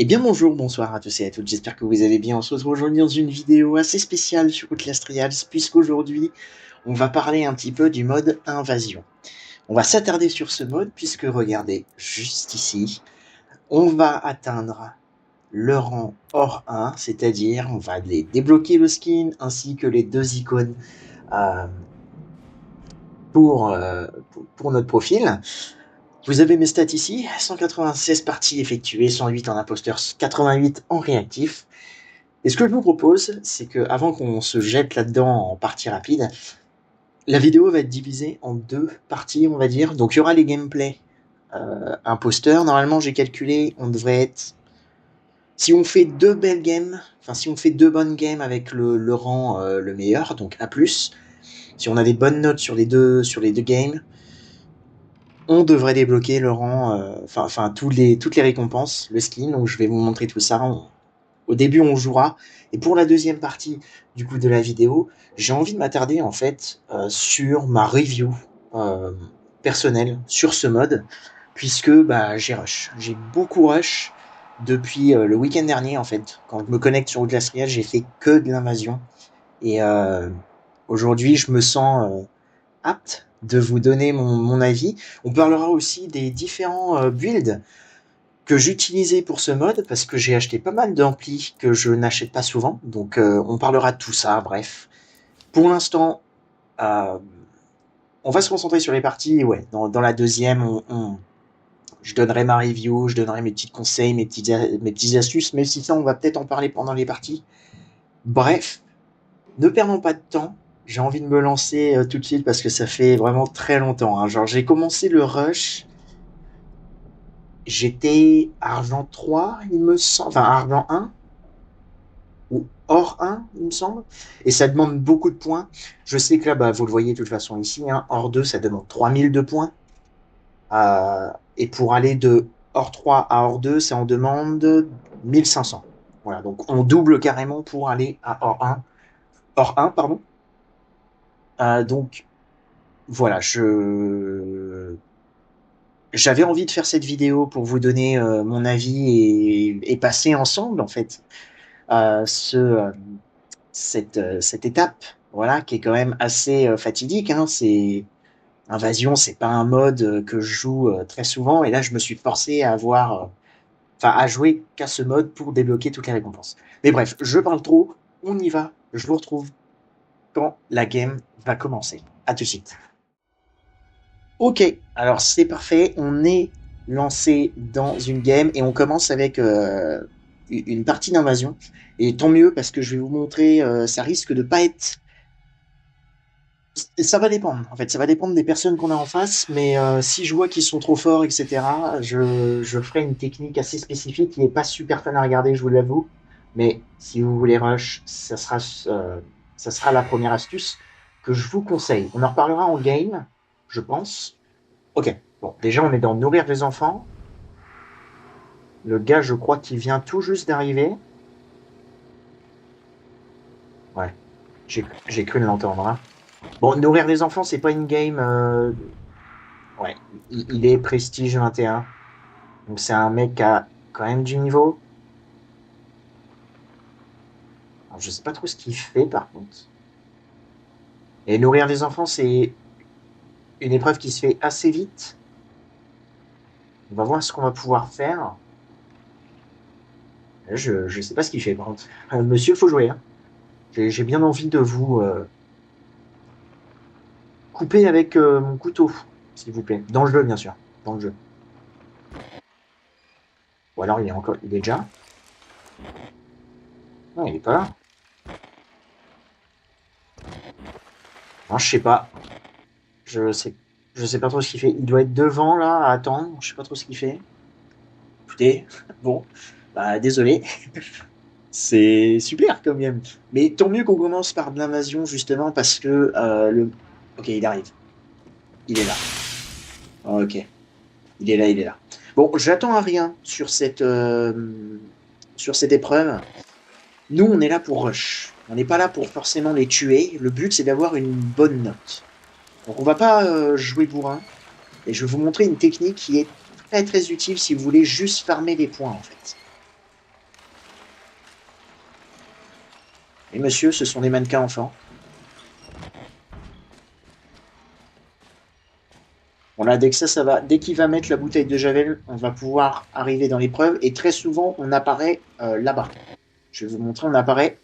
Eh bien bonjour, bonsoir à tous et à toutes, j'espère que vous allez bien. On se retrouve aujourd'hui dans une vidéo assez spéciale sur Outlast Trials, puisqu'aujourd'hui on va parler un petit peu du mode invasion. On va s'attarder sur ce mode puisque regardez, juste ici, on va atteindre le rang hors 1, c'est-à-dire on va aller débloquer le skin ainsi que les deux icônes euh, pour notre profil. Vous avez mes stats ici, 196 parties effectuées, 108 en imposteur, 88 en réactif. Et ce que je vous propose, c'est que avant qu'on se jette là-dedans en partie rapide, la vidéo va être divisée en deux parties, on va dire. Donc il y aura les gameplays imposteurs. Normalement, j'ai calculé, on devrait être... Si on fait deux belles games, enfin si on fait deux bonnes games avec le rang le meilleur, donc A+, si on a des bonnes notes sur les deux games, on devrait débloquer le rang, toutes les récompenses, le skin. Donc je vais vous montrer tout ça. Au début, on jouera. Et pour la deuxième partie du coup de la vidéo, j'ai envie de m'attarder en fait sur ma review euh, personnelle sur ce mode, puisque bah, j'ai rush. J'ai beaucoup rush depuis le week-end dernier en fait. Quand je me connecte sur Outlast Trials, j'ai fait que de l'invasion. Et aujourd'hui, je me sens apte de vous donner mon avis. On parlera aussi des différents builds que j'utilisais pour ce mode parce que j'ai acheté pas mal d'amplis que je n'achète pas souvent. Donc on parlera de tout ça, bref. Pour l'instant, euh, on va se concentrer sur les parties. Ouais, dans la deuxième, je donnerai ma review, je donnerai mes petits conseils, mes petites astuces, même si ça, on va peut-être en parler pendant les parties. Bref, ne perdons pas de temps. J'ai envie de me lancer tout de suite parce que ça fait vraiment très longtemps. Hein. Genre, j'ai commencé le rush. J'étais argent 3, il me semble. Enfin, argent 1 ou hors 1, il me semble. Et ça demande beaucoup de points. Je sais que là, bah, vous le voyez de toute façon ici, hein, hors 2, ça demande 3000 de points. Et pour aller de hors 3 à hors 2, ça en demande 1500. Voilà, donc on double carrément pour aller à hors 1. Hors 1, pardon. Donc voilà, j'avais envie de faire cette vidéo pour vous donner mon avis et passer ensemble en fait cette étape, voilà, qui est quand même assez fatidique. Hein, c'est Invasion, c'est pas un mode que je joue très souvent, et là je me suis forcé à à jouer qu'à ce mode pour débloquer toutes les récompenses. Mais bref, je parle trop, on y va, je vous retrouve quand la game va commencer. À tout de suite. Ok, alors c'est parfait, on est lancé dans une game et on commence avec une partie d'invasion. Et tant mieux parce que je vais vous montrer, ça risque de pas être... Ça va dépendre, en fait, ça va dépendre des personnes qu'on a en face, mais si je vois qu'ils sont trop forts, etc., je ferai une technique assez spécifique qui n'est pas super fun à regarder, je vous l'avoue. Mais si vous voulez rush, ça sera la première astuce que je vous conseille. On en reparlera en game, je pense. Ok, bon, déjà on est dans nourrir des enfants. Le gars, je crois qu'il vient tout juste d'arriver. Ouais, j'ai cru l'entendre. Hein. Bon, nourrir des enfants, c'est pas une game. Ouais, il est prestige 21. Donc c'est un mec qui a quand même du niveau. Alors, je sais pas trop ce qu'il fait par contre. Et nourrir des enfants, c'est une épreuve qui se fait assez vite. On va voir ce qu'on va pouvoir faire. Je sais pas ce qu'il fait par contre. Monsieur, faut jouer. Hein. J'ai bien envie de vous couper avec mon couteau, s'il vous plaît. Dans le jeu, bien sûr. Dans le jeu. Ou alors il est déjà. Non, il est pas là. Non, je sais pas. Je sais, je sais pas trop ce qu'il fait. Il doit être devant là, à attendre. Je sais pas trop ce qu'il fait. Écoutez, bon, bah désolé. C'est super quand même. Mais tant mieux qu'on commence par de l'invasion justement parce que le. Ok, il arrive. Il est là. Ok, il est là, il est là. Bon, j'attends à rien sur cette épreuve. Nous, on est là pour rush. On n'est pas là pour forcément les tuer. Le but, c'est d'avoir une bonne note. Donc, on va pas jouer bourrin. Et je vais vous montrer une technique qui est très très utile si vous voulez juste farmer des points en fait. Et monsieur, ce sont des mannequins enfants. Bon là, dès que ça va. Dès qu'il va mettre la bouteille de Javel, on va pouvoir arriver dans l'épreuve. Et très souvent, on apparaît là-bas. Je vais vous montrer, on apparaît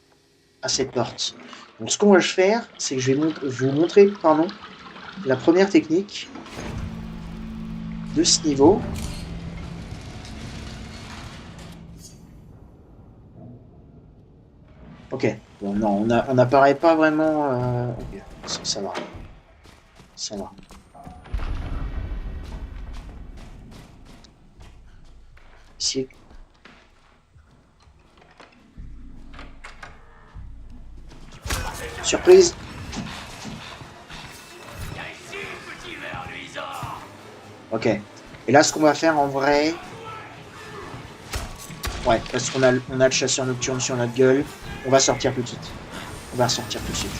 à cette porte. Donc ce qu'on va faire, c'est que je vais vous montrer la première technique de ce niveau. Ok, bon non, on n'apparaît pas vraiment... Ok, ça va. Ça va. Ici. Surprise. Ok. Et là, ce qu'on va faire en vrai... Ouais, parce qu'on a le chasseur nocturne sur notre gueule. On va sortir tout de suite. On va sortir tout de suite.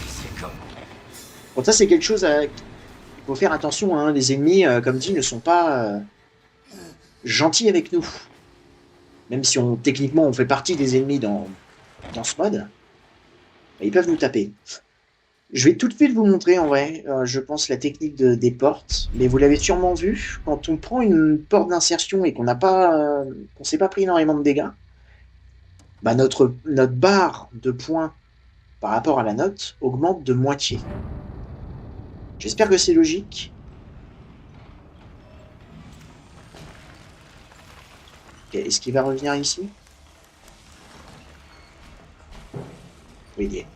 Bon, ça, c'est quelque chose à... Il faut faire attention, hein. Les ennemis, comme dit, ne sont pas gentils avec nous. Même si techniquement, on fait partie des ennemis dans ce mode. Ils peuvent nous taper. Je vais tout de suite vous montrer, en vrai, je pense, la technique des portes. Mais vous l'avez sûrement vu, quand on prend une porte d'insertion et qu'on s'est pas pris énormément de dégâts, bah notre barre de points par rapport à la note augmente de moitié. J'espère que c'est logique. Okay, est-ce qu'il va revenir ici? Oui, il est.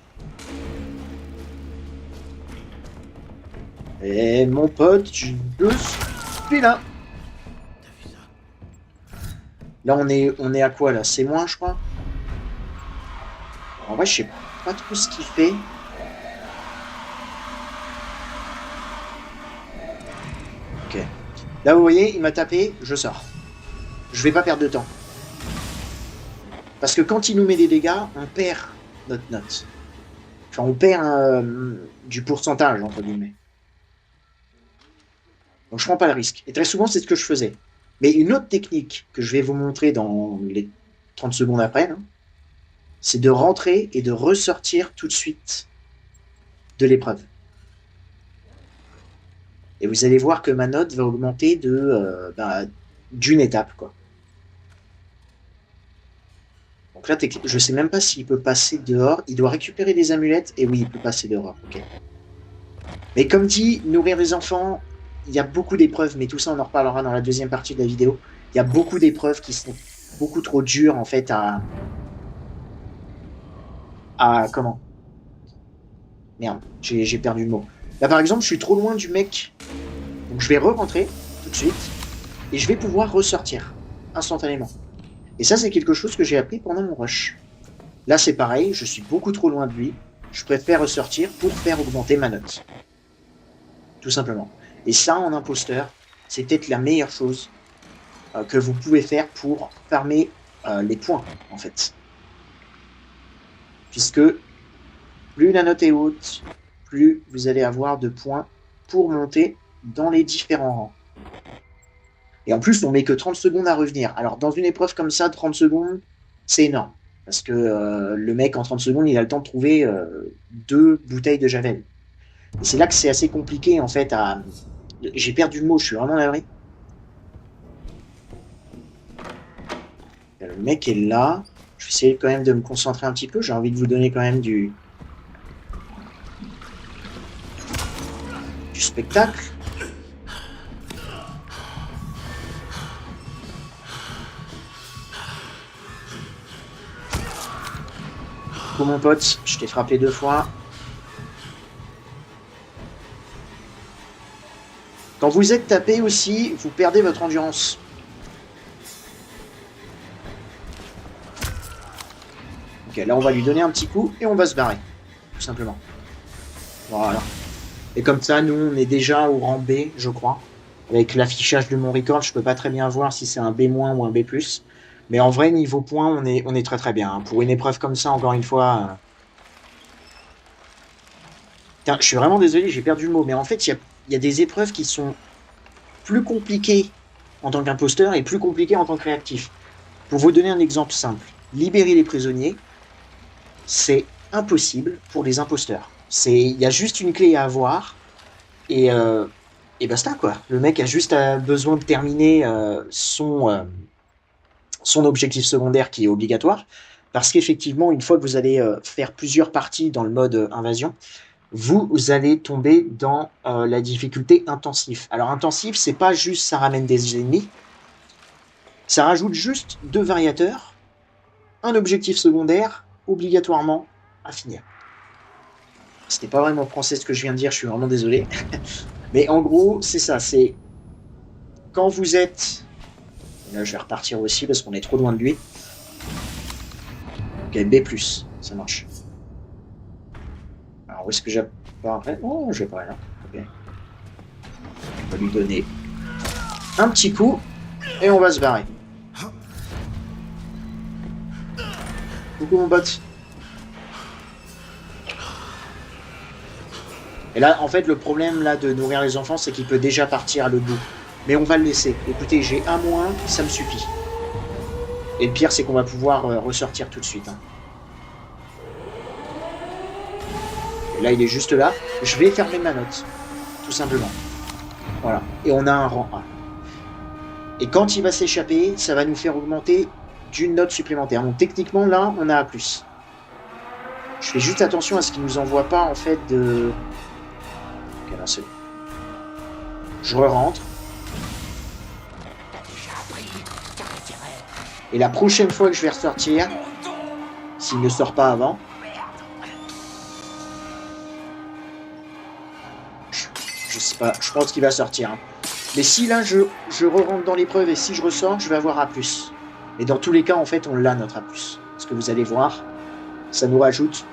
Et mon pote, je suis là. Là, on est à quoi, là? C'est moins, je crois. En vrai, je sais pas trop ce qu'il fait. Ok. Là, vous voyez, il m'a tapé, je sors. Je vais pas perdre de temps. Parce que quand il nous met des dégâts, on perd notre note. Enfin, on perd du pourcentage, entre guillemets. Donc, je prends pas le risque. Et très souvent, c'est ce que je faisais. Mais une autre technique que je vais vous montrer dans les 30 secondes après, c'est de rentrer et de ressortir tout de suite de l'épreuve. Et vous allez voir que ma note va augmenter d'une étape, quoi. Donc là, je sais même pas s'il peut passer dehors. Il doit récupérer des amulettes. Et oui, il peut passer dehors. Ok. Mais comme dit, nourrir les enfants, il y a beaucoup d'épreuves, mais tout ça, on en reparlera dans la deuxième partie de la vidéo. Il y a beaucoup d'épreuves qui sont beaucoup trop dures, en fait, comment? Merde, j'ai perdu le mot. Là, par exemple, je suis trop loin du mec. Donc, je vais re-rentrer tout de suite. Et je vais pouvoir ressortir instantanément. Et ça, c'est quelque chose que j'ai appris pendant mon rush. Là, c'est pareil, je suis beaucoup trop loin de lui. Je préfère ressortir pour faire augmenter ma note. Tout simplement. Et ça, en imposteur, c'est peut-être la meilleure chose que vous pouvez faire pour farmer les points, en fait. Puisque plus la note est haute, plus vous allez avoir de points pour monter dans les différents rangs. Et en plus, on met que 30 secondes à revenir. Alors, dans une épreuve comme ça, 30 secondes, c'est énorme. Parce que le mec, en 30 secondes, il a le temps de trouver 2 bouteilles de Javel. Et c'est là que c'est assez compliqué, en fait, à... J'ai perdu le mot, je suis vraiment navré. Le mec est là. Je vais essayer quand même de me concentrer un petit peu. J'ai envie de vous donner quand même du spectacle. Mon pote, je t'ai frappé 2 fois. Quand vous êtes tapé aussi, vous perdez votre endurance. Ok, là on va lui donner un petit coup et on va se barrer. Tout simplement. Voilà. Et comme ça, nous, on est déjà au rang B, je crois. Avec l'affichage de mon record, je peux pas très bien voir si c'est un B- ou un B+. Mais en vrai, niveau points, on est très très bien. Pour une épreuve comme ça, encore une fois... Putain, je suis vraiment désolé, j'ai perdu le mot. Mais en fait, il y a des épreuves qui sont plus compliquées en tant qu'imposteur et plus compliquées en tant que réactif. Pour vous donner un exemple simple, libérer les prisonniers, c'est impossible pour les imposteurs. Il y a juste une clé à avoir et basta quoi. Le mec a juste besoin de terminer son objectif secondaire qui est obligatoire. Parce qu'effectivement, une fois que vous allez faire plusieurs parties dans le mode invasion, vous allez tomber dans la difficulté intensif. Alors intensif, c'est pas juste ça ramène des ennemis, ça rajoute juste 2 variateurs, un objectif secondaire, obligatoirement à finir. C'était pas vraiment français ce que je viens de dire, je suis vraiment désolé. Mais en gros, c'est ça, c'est quand vous êtes... Là, je vais repartir aussi parce qu'on est trop loin de lui. Ok, B+, ça marche. Alors, où est-ce que j'apparais? Oh, je vais pas là. Ok. On va lui donner un petit coup et on va se barrer. Coucou mon pote. Et là, en fait, le problème là de nourrir les enfants, c'est qu'il peut déjà partir à l'autre bout. Mais on va le laisser. Écoutez, j'ai un moins, ça me suffit. Et le pire, c'est qu'on va pouvoir ressortir tout de suite. Hein. Et là, il est juste là. Je vais fermer ma note. Tout simplement. Voilà. Et on a un rang A. Et quand il va s'échapper, ça va nous faire augmenter d'une note supplémentaire. Donc techniquement, là, on a A+. Je fais juste attention à ce qu'il ne nous envoie pas, en fait, de... Ok, là, c'est bon. Je re-rentre. Et la prochaine fois que je vais ressortir, s'il ne sort pas avant, je sais pas, je pense qu'il va sortir. Hein. Mais si là je re-rentre dans l'épreuve et si je ressors, je vais avoir A+. Et dans tous les cas, en fait, on l'a notre A+. Parce que vous allez voir, ça nous rajoute,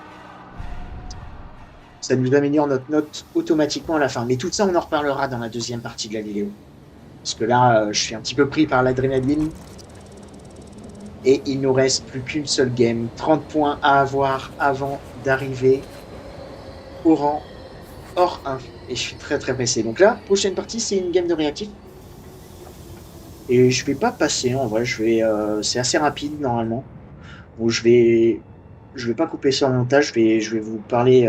ça nous améliore notre note automatiquement à la fin. Mais tout ça, on en reparlera dans la deuxième partie de la vidéo. Parce que là, je suis un petit peu pris par l'adrénaline. Et il nous reste plus qu'une seule game. 30 points à avoir avant d'arriver au rang hors 1. Et je suis très très pressé. Donc là, prochaine partie, c'est une game de réactif. Et je vais pas passer, en vrai, c'est assez rapide normalement. Bon, je vais pas couper ça en montage, je vais vous parler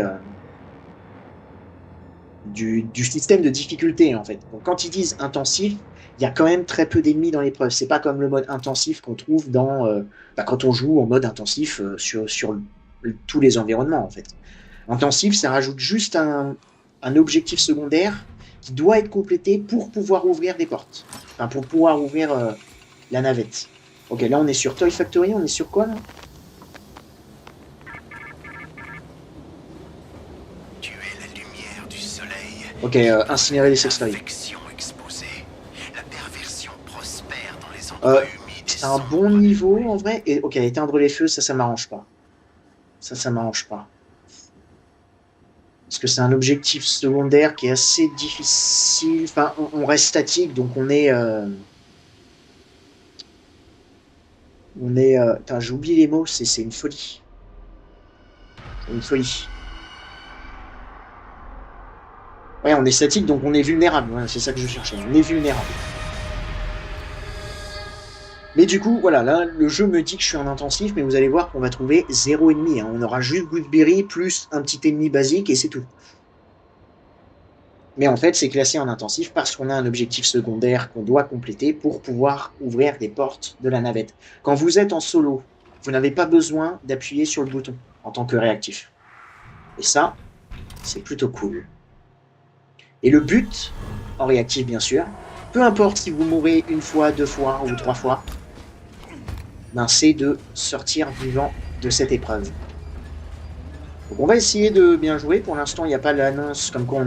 du système de difficulté en fait. Donc quand ils disent intensif, il y a quand même très peu d'ennemis dans l'épreuve. C'est pas comme le mode intensif qu'on trouve dans quand on joue en mode intensif sur tous les environnements en fait. Intensif, ça rajoute juste un objectif secondaire qui doit être complété pour pouvoir ouvrir des portes. Enfin, pour pouvoir ouvrir la navette. Ok, là on est sur Toy Factory, on est sur quoi là? Tu es la lumière du soleil. Ok, incinérer les sextoys. La perversion prospère dans les endroits humides. C'est un bon niveau en vrai. Et ok, éteindre les feux, ça m'arrange pas. Ça m'arrange pas. Parce que c'est un objectif secondaire qui est assez difficile. Enfin, on reste statique, donc on est... Putain, j'ai oublié les mots, c'est une folie. C'est une folie. Ouais, on est statique, donc on est vulnérable. Ouais, c'est ça que je cherchais. On est vulnérable. Mais du coup, voilà, là, le jeu me dit que je suis en intensif, mais vous allez voir qu'on va trouver 0 ennemi. Hein. On aura juste Goodberry plus un petit ennemi basique et c'est tout. Mais en fait, c'est classé en intensif parce qu'on a un objectif secondaire qu'on doit compléter pour pouvoir ouvrir des portes de la navette. Quand vous êtes en solo, vous n'avez pas besoin d'appuyer sur le bouton en tant que réactif. Et ça, c'est plutôt cool. Et le but, en réactif bien sûr, peu importe si vous mourrez une fois, 2 fois ou 3 fois, ben c'est de sortir vivant de cette épreuve. Donc on va essayer de bien jouer. Pour l'instant, il n'y a pas l'annonce comme quoi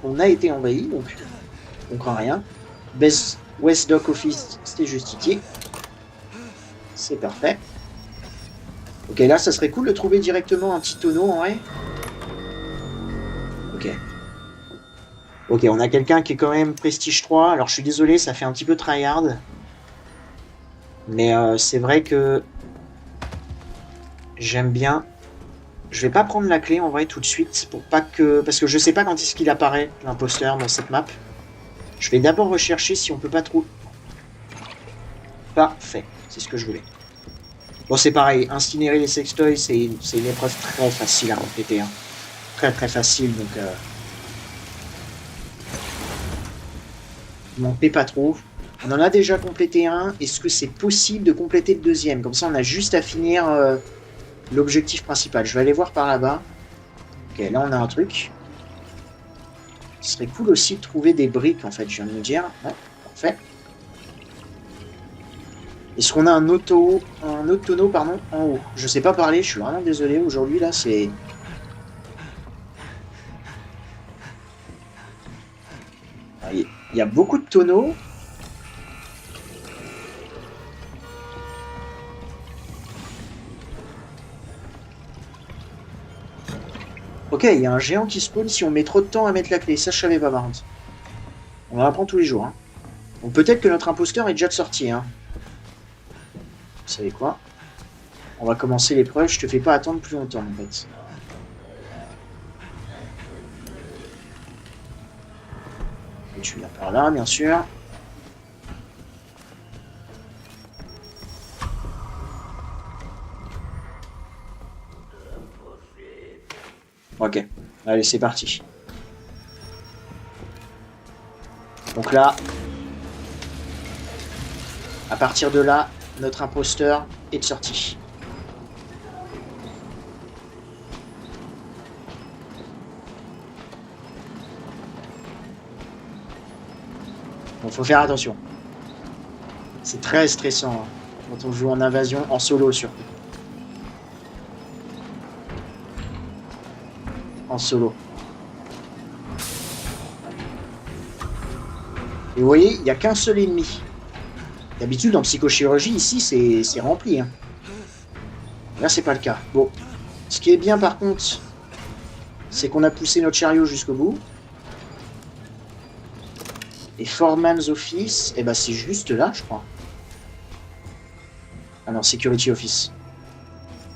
on a été envahi, donc on craint rien. West Dock Office, c'est justifié. C'est parfait. Ok, là, ça serait cool de trouver directement un petit tonneau en vrai. Ok. Ok, on a quelqu'un qui est quand même Prestige 3. Alors, je suis désolé, ça fait un petit peu tryhard. Mais c'est vrai que j'aime bien. Je vais pas prendre la clé en vrai tout de suite pour pas que... Parce que je sais pas quand est-ce qu'il apparaît, l'imposteur, dans cette map. Je vais d'abord rechercher si on peut pas trop... Parfait, c'est ce que je voulais. Bon, c'est pareil, incinérer les sextoys, c'est une épreuve très facile à compléter. Hein. Très très facile, donc... M'en fais pas trop. On en a déjà complété un. Est-ce que c'est possible de compléter le deuxième? Comme ça, on a juste à finir l'objectif principal. Je vais aller voir par là-bas. Ok, là, on a un truc. Ce serait cool aussi de trouver des briques, en fait, je viens de me dire. Ouais, parfait. Est-ce qu'on a un autre tonneau, pardon, en haut? Je sais pas parler, je suis vraiment désolé. Aujourd'hui, là, c'est... Il y a beaucoup de tonneaux. Ok, il y a un géant qui spawn si on met trop de temps à mettre la clé. Ça, je savais pas, par contre. On en apprend tous les jours. Hein. Donc peut-être que notre imposteur est déjà de sortie. Hein. Vous savez quoi? On va commencer l'épreuve. Je te fais pas attendre plus longtemps, en fait. Et tu viens par là, bien sûr. Ok, allez, c'est parti. Donc là, à partir de là, notre imposteur est de sortie. Donc faut faire attention. C'est très stressant hein, quand on joue en invasion, en solo surtout. En solo. Et vous voyez, il n'y a qu'un seul ennemi. D'habitude, en psychochirurgie, ici, c'est rempli. Hein. Là, c'est pas le cas. Bon. Ce qui est bien, par contre, c'est qu'on a poussé notre chariot jusqu'au bout. Et Foreman's Office, eh ben, c'est juste là, je crois. Ah non, Security Office.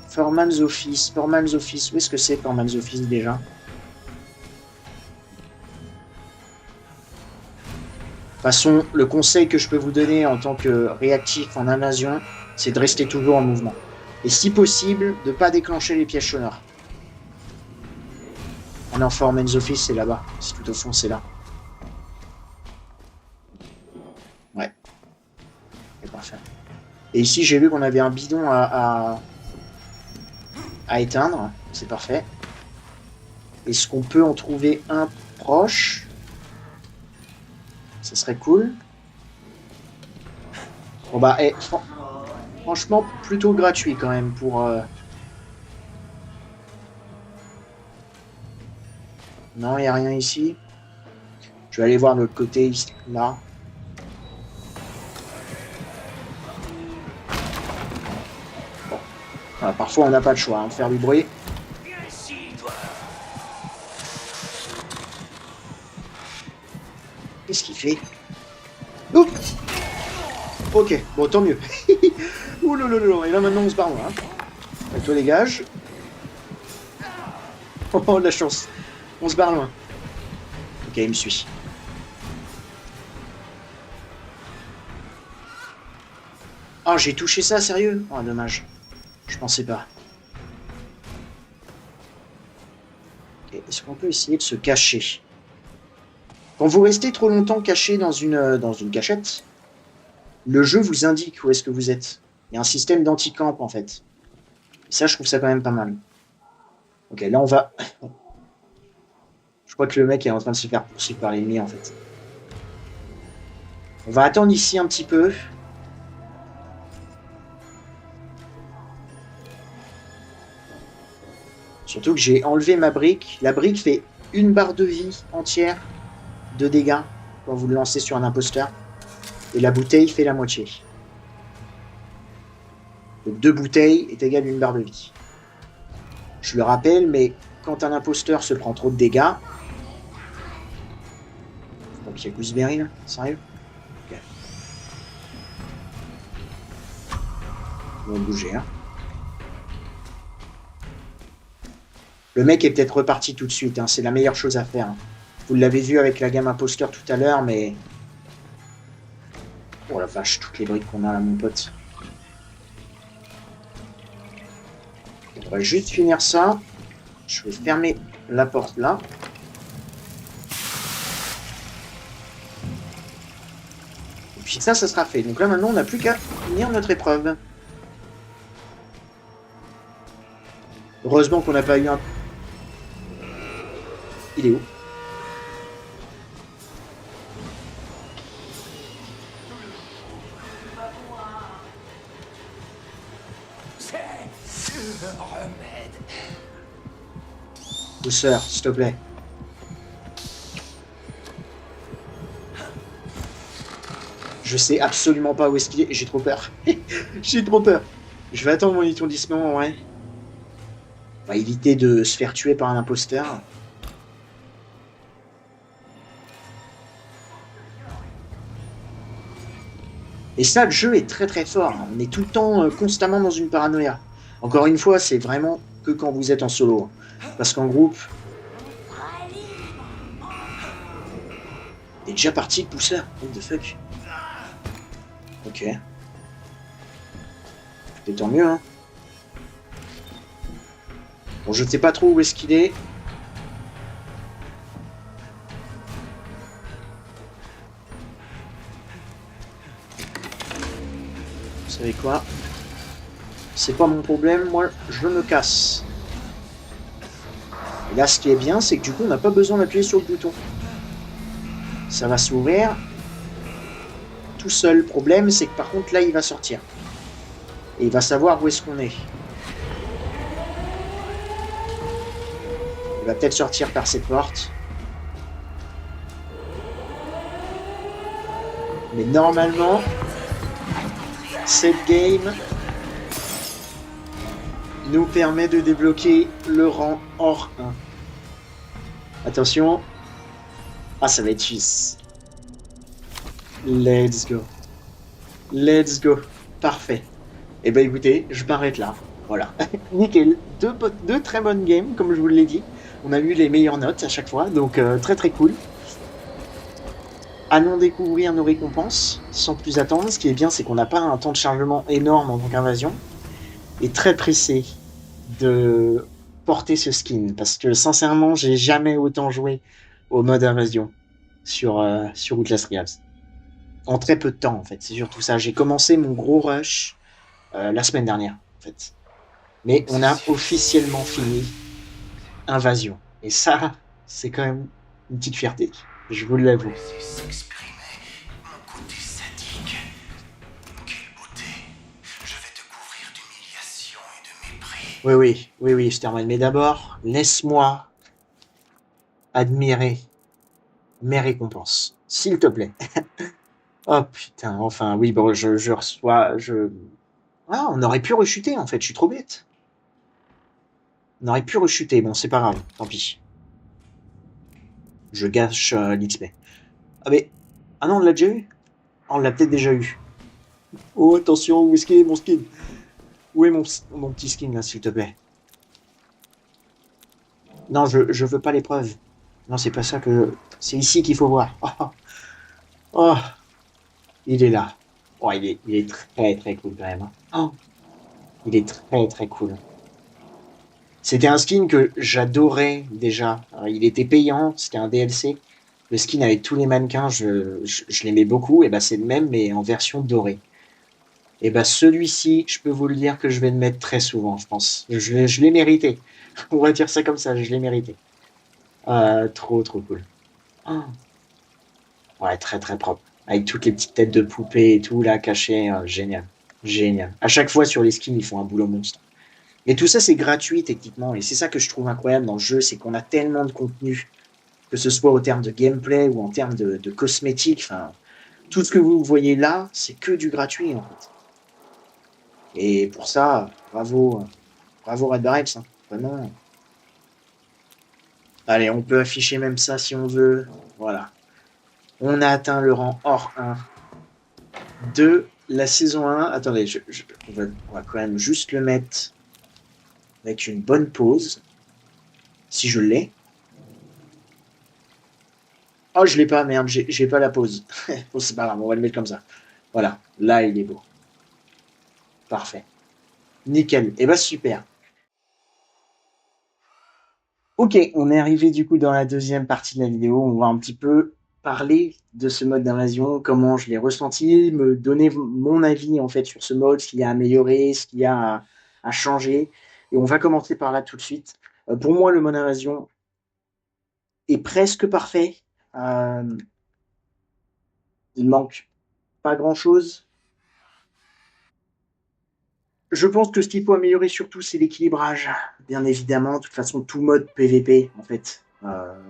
Foreman's Office. Foreman's Office. Où est-ce que c'est, Foreman's Office, déjà? De toute façon, le conseil que je peux vous donner en tant que réactif en invasion, c'est de rester toujours en mouvement. Et si possible, de ne pas déclencher les pièges sonores. On est en Foreman's Office, c'est là-bas. C'est tout au fond, c'est là. Ouais. C'est parfait. Et ici, j'ai vu qu'on avait un bidon à éteindre. C'est parfait. Est-ce qu'on peut en trouver un proche? Ça serait cool. Bon bah, franchement, plutôt gratuit quand même pour... Non, il n'y a rien ici. Je vais aller voir de l'autre côté, là. Bon. Voilà, parfois, on n'a pas le choix, hein, de faire du bruit. Qu'est-ce qu'il fait? Ouh. Ok, bon, tant mieux. Ouh là là là, et là, maintenant, on se barre loin. Hein. Toi, dégage. Oh, de la chance. On se barre loin. Ok, il me suit. Ah, j'ai touché ça, sérieux? Oh, dommage. Je pensais pas. Okay, est-ce qu'on peut essayer de se cacher? Quand vous restez trop longtemps caché dans une cachette, le jeu vous indique où est-ce que vous êtes. Il y a un système d'anti-camp, en fait. Et ça, je trouve ça quand même pas mal. Ok, là, on va... Je crois que le mec est en train de se faire poursuivre par l'ennemi, en fait. On va attendre ici un petit peu. Surtout que j'ai enlevé ma brique. La brique fait une barre de vie entière de dégâts quand vous le lancez sur un imposteur. Et la bouteille fait la moitié. Donc 2 bouteilles est égal à une barre de vie. Je le rappelle, mais quand un imposteur se prend trop de dégâts... Donc il y a Gooseberry là, sérieux? Ok. On va bouger, hein. Le mec est peut-être reparti tout de suite, hein. C'est la meilleure chose à faire. Hein. Vous l'avez vu avec la gamme imposteur tout à l'heure, mais... Oh la vache, toutes les briques qu'on a là, mon pote. On va juste finir ça. Je vais fermer la porte là. Et puis ça sera fait. Donc là maintenant on n'a plus qu'à finir notre épreuve. Heureusement qu'on n'a pas eu un... Il est où? Douceur, s'il te plaît. Je sais absolument pas où est-ce qu'il est. J'ai trop peur. J'ai trop peur. Je vais attendre mon étourdissement, ouais. On va éviter de se faire tuer par un imposteur. Et ça, le jeu est très très fort. On est tout le temps constamment dans une paranoïa. Encore une fois, c'est vraiment que quand vous êtes en solo. Parce qu'en groupe... Il est déjà parti le pousseur. What the fuck? Ok. C'est tant mieux, hein. Bon, je ne sais pas trop où est-ce qu'il est. Vous savez quoi? C'est pas mon problème, moi je me casse. Et là, ce qui est bien, c'est que du coup, on n'a pas besoin d'appuyer sur le bouton. Ça va s'ouvrir tout seul. Le problème, c'est que par contre, là, il va sortir. Et il va savoir où est-ce qu'on est. Il va peut-être sortir par cette porte. Mais normalement, cette game nous permet de débloquer le rang hors 1. Attention. Ah, ça va être 6. Let's go. Let's go. Parfait. Et ben écoutez, je m'arrête là. Voilà. Nickel. Deux très bonnes games, comme je vous l'ai dit. On a eu les meilleures notes à chaque fois, donc très très cool. Allons découvrir nos récompenses sans plus attendre. Ce qui est bien, c'est qu'on n'a pas un temps de chargement énorme en tant qu'invasion. Et très pressé de porter ce skin. Parce que sincèrement, j'ai jamais autant joué au mode invasion sur Outlast Realms. En très peu de temps, en fait. C'est surtout ça. J'ai commencé mon gros rush la semaine dernière, en fait. Mais on a officiellement fini Invasion. Et ça, c'est quand même une petite fierté. Je vous l'avoue. Oui, Sterman. Mais d'abord, laisse-moi admirer mes récompenses. S'il te plaît. Oh putain, enfin, oui, bon, je reçois... Ah, on aurait pu rechuter, en fait. Je suis trop bête. On aurait pu rechuter. Bon, c'est pas grave. Tant pis. Je gâche l'XP. Ah, mais... Ah non, on l'a déjà eu? Ah, on l'a peut-être déjà eu. Oh, attention, où est-ce qu'il est, mon skin? Où est mon petit skin, là, s'il te plaît? Non, je veux pas l'épreuve. Non, c'est pas ça que... C'est ici qu'il faut voir. Oh, oh, il est là. Oh, il est très très cool quand même. Oh, il est très très cool. C'était un skin que j'adorais déjà. Il était payant, c'était un DLC. Le skin avec tous les mannequins, je l'aimais beaucoup. Et bah c'est le même, mais en version dorée. Et bah celui-ci, je peux vous le dire que je vais le mettre très souvent, je pense. Je l'ai mérité. On va dire ça comme ça, je l'ai mérité. Trop trop cool. Oh. Ouais, très très propre. Avec toutes les petites têtes de poupées et tout là cachées, génial. Génial. À chaque fois sur les skins, ils font un boulot monstre. Et tout ça, c'est gratuit techniquement. Et c'est ça que je trouve incroyable dans le jeu, c'est qu'on a tellement de contenu, que ce soit au terme de gameplay ou en termes de cosmétiques. Enfin, tout ce que vous voyez là, c'est que du gratuit en fait. Et pour ça, bravo Red Barrels, hein. Vraiment. Allez, on peut afficher même ça si on veut. Voilà. On a atteint le rang hors 1 de la saison 1. Attendez, on va quand même juste le mettre avec une bonne pause. Si je l'ai. Oh, je l'ai pas, merde, j'ai pas la pause. Bon, c'est pas grave, on va le mettre comme ça. Voilà, là, il est beau. Parfait. Nickel. Et bah, super. Ok, on est arrivé du coup dans la deuxième partie de la vidéo. On va un petit peu parler de ce mode d'invasion, comment je l'ai ressenti, me donner mon avis en fait sur ce mode, ce qu'il y a à améliorer, ce qu'il y a à changer. Et on va commencer par là tout de suite. Pour moi, le mode invasion est presque parfait. Euh, il manque pas grand-chose. Je pense que ce qu'il faut améliorer surtout, c'est l'équilibrage. Bien évidemment, de toute façon, tout mode PVP, en fait,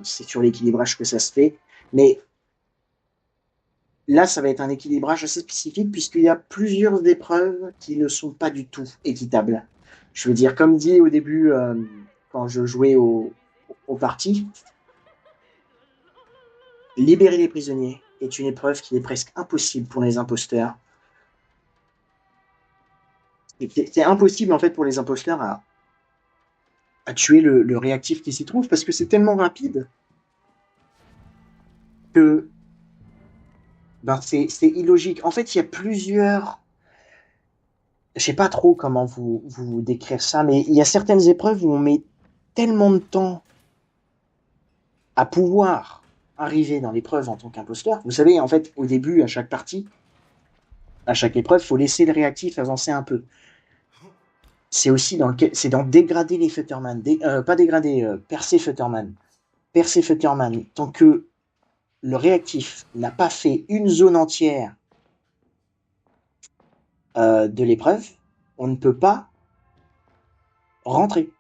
c'est sur l'équilibrage que ça se fait. Mais là, ça va être un équilibrage assez spécifique puisqu'il y a plusieurs épreuves qui ne sont pas du tout équitables. Je veux dire, comme dit au début, quand je jouais au parti, libérer les prisonniers est une épreuve qui est presque impossible pour les imposteurs. C'est impossible en fait pour les imposteurs à tuer le réactif qui s'y trouve parce que c'est tellement rapide que ben, c'est illogique. En fait, il y a plusieurs. Je sais pas trop comment vous décrire ça, mais il y a certaines épreuves où on met tellement de temps à pouvoir arriver dans l'épreuve en tant qu'imposteur. Vous savez, en fait, au début, à chaque partie, à chaque épreuve, il faut laisser le réactif avancer un peu. C'est aussi c'est dans dégrader les Futterman, pas dégrader, percer Futterman. Percer Futterman, tant que le réactif n'a pas fait une zone entière de l'épreuve, on ne peut pas rentrer.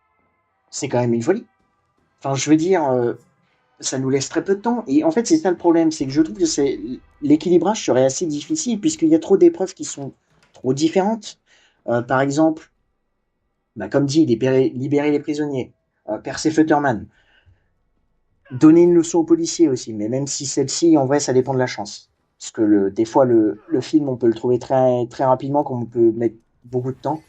C'est quand même une folie. Enfin, je veux dire, ça nous laisse très peu de temps. Et en fait, c'est ça le problème, c'est que je trouve que l'équilibrage serait assez difficile puisqu'il y a trop d'épreuves qui sont trop différentes. Par exemple, bah, comme dit, libérer les prisonniers, percer Futterman, donner une leçon aux policiers aussi, mais même si celle-ci, en vrai, ça dépend de la chance. Parce que des fois, le film, on peut le trouver très, très rapidement, comme on peut mettre beaucoup de temps.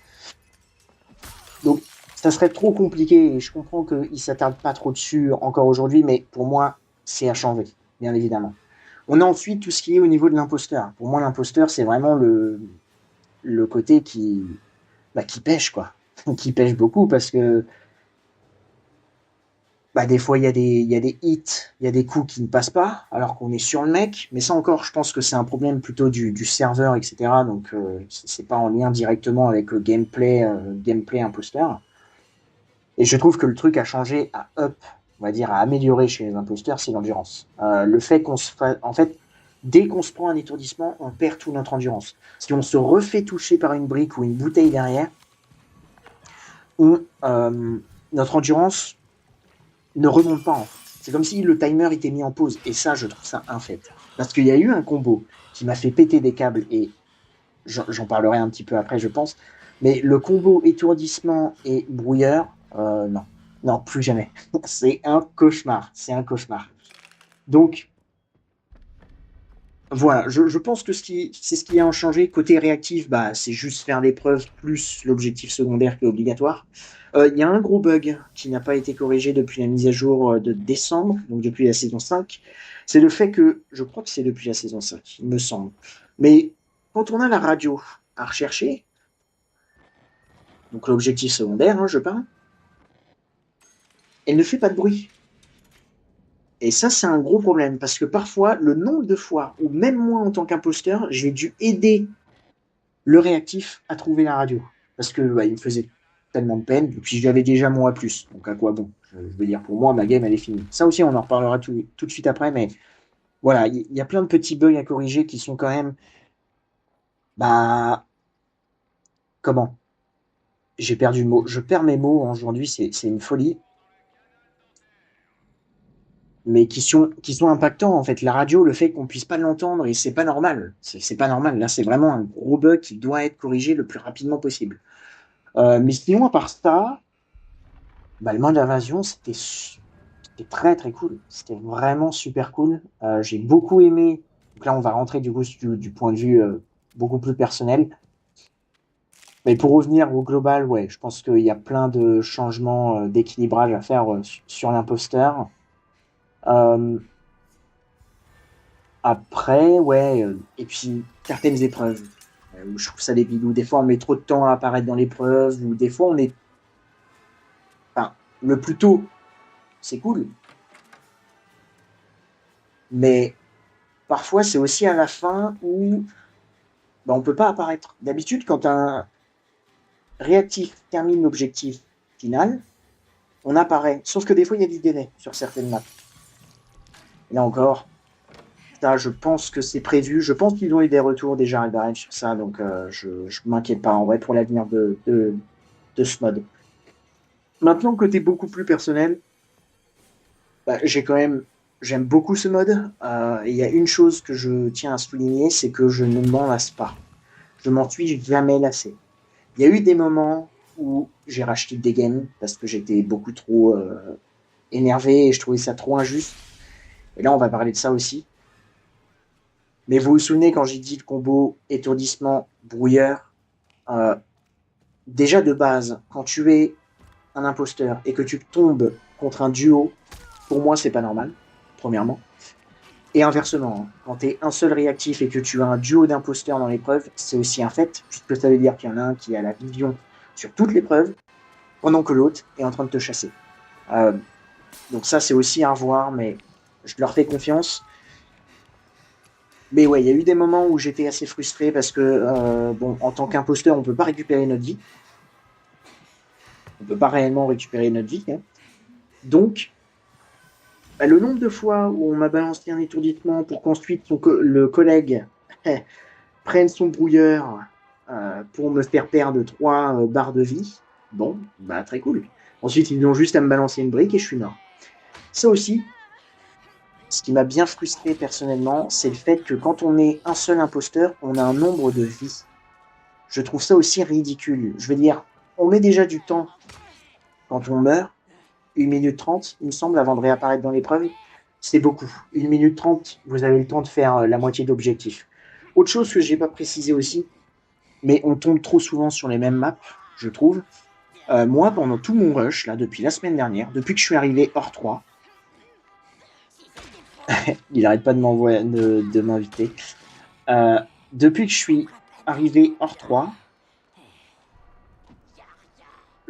Donc, ça serait trop compliqué, et je comprends qu'ils ne s'attardent pas trop dessus encore aujourd'hui, mais pour moi, c'est à changer, bien évidemment. On a ensuite tout ce qui est au niveau de l'imposteur. Pour moi, l'imposteur, c'est vraiment le côté qui pêche, quoi. Qui pêche beaucoup parce que bah, des fois, il y a des hits, il y a des coups qui ne passent pas, alors qu'on est sur le mec. Mais ça encore, je pense que c'est un problème plutôt du serveur, etc. Donc, c'est pas en lien directement avec le gameplay imposteur. Et je trouve que le truc à changer, à up, on va dire, à améliorer chez les imposteurs, c'est l'endurance. Le fait qu'on se fasse, en fait, dès qu'on se prend un étourdissement, on perd toute notre endurance. Si on se refait toucher par une brique ou une bouteille derrière, notre endurance ne remonte pas. En fait. C'est comme si le timer était mis en pause. Et ça, je trouve ça infect. Parce qu'il y a eu un combo qui m'a fait péter des câbles et j'en parlerai un petit peu après, je pense. Mais le combo étourdissement et brouilleur, non. Non, plus jamais. C'est un cauchemar. C'est un cauchemar. Donc, voilà, je pense que c'est ce qui a changé. Côté réactif, bah, c'est juste faire l'épreuve plus l'objectif secondaire qui est obligatoire. Il y a un gros bug qui n'a pas été corrigé depuis la mise à jour de décembre, donc depuis la saison 5. C'est le fait que, je crois que c'est depuis la saison 5, il me semble. Mais quand on a la radio à rechercher, donc l'objectif secondaire, hein, je parle, elle ne fait pas de bruit. Et ça, c'est un gros problème, parce que parfois, le nombre de fois, ou même moi en tant qu'imposteur, j'ai dû aider le réactif à trouver la radio. Parce que bah, il me faisait tellement de peine, et puis j'avais déjà mon A+, donc à quoi bon. Je veux dire, pour moi, ma game, elle est finie. Ça aussi, on en reparlera tout de suite après, mais voilà, il y a plein de petits bugs à corriger qui sont quand même, bah, comment? J'ai perdu le mot. Je perds mes mots aujourd'hui, c'est une folie. Mais qui sont impactants en fait. La radio, le fait qu'on puisse pas l'entendre et c'est pas normal. C'est pas normal. Là, c'est vraiment un gros bug qui doit être corrigé le plus rapidement possible. Mais sinon, à part ça, bah, le mode d'invasion, c'était très très cool. C'était vraiment super cool. J'ai beaucoup aimé. Donc là, on va rentrer du coup du point de vue beaucoup plus personnel. Mais pour revenir au global, ouais, je pense qu'il y a plein de changements d'équilibrage à faire sur l'imposteur. Euh, Après, ouais, et puis certaines épreuves, où je trouve ça débile, où des fois on met trop de temps à apparaître dans l'épreuve, ou des fois on est. Enfin, le plus tôt. c'est cool. Mais parfois, c'est aussi à la fin où on ne peut pas apparaître. D'habitude, quand un réactif termine l'objectif final, on apparaît. Sauf que des fois, il y a des délais sur certaines maps. Et là encore, ça, je pense que c'est prévu. Je pense qu'ils ont eu des retours déjà à sur ça, donc je ne m'inquiète pas en vrai pour l'avenir de ce mode. Maintenant, côté beaucoup plus personnel, j'aime beaucoup ce mode. Il y a une chose que je tiens à souligner, c'est que je ne m'en lasse pas. Je m'en suis jamais lassé. Il y a eu des moments où j'ai racheté des games parce que j'étais beaucoup trop énervé et je trouvais ça trop injuste. Et là, on va parler de ça aussi. Mais vous vous souvenez quand j'ai dit le combo étourdissement brouilleur, déjà de base, quand tu es un imposteur et que tu tombes contre un duo, pour moi, c'est pas normal, premièrement. Et inversement, quand tu es un seul réactif et que tu as un duo d'imposteurs dans l'épreuve, c'est aussi un fait, puisque ça veut dire qu'il y en a un qui a la vision sur toutes les preuves, pendant que l'autre est en train de te chasser. Donc ça, c'est aussi à revoir, mais je leur fais confiance. Mais ouais, il y a eu des moments où j'étais assez frustré parce que, en tant qu'imposteur, on peut pas récupérer notre vie. On peut pas réellement récupérer notre vie. Hein. Donc, le nombre de fois où on m'a balancé un étourdissement pour qu'ensuite le collègue prenne son brouilleur pour me faire perdre 3 barres de vie, bon, très cool. Ensuite, ils ont juste à me balancer une brique et je suis mort. Ça aussi, ce qui m'a bien frustré personnellement, c'est le fait que quand on est un seul imposteur, on a un nombre de vies. Je trouve ça aussi ridicule. Je veux dire, on met déjà du temps quand on meurt. 1 minute 30, il me semble, avant de réapparaître dans l'épreuve. C'est beaucoup. 1 minute 30, vous avez le temps de faire la moitié d'objectifs. Autre chose que je n'ai pas précisé aussi, mais on tombe trop souvent sur les mêmes maps, je trouve. Moi, pendant tout mon rush, là, depuis la semaine dernière, depuis que je suis arrivé hors 3, il n'arrête pas de m'inviter. Depuis que je suis arrivé hors 3,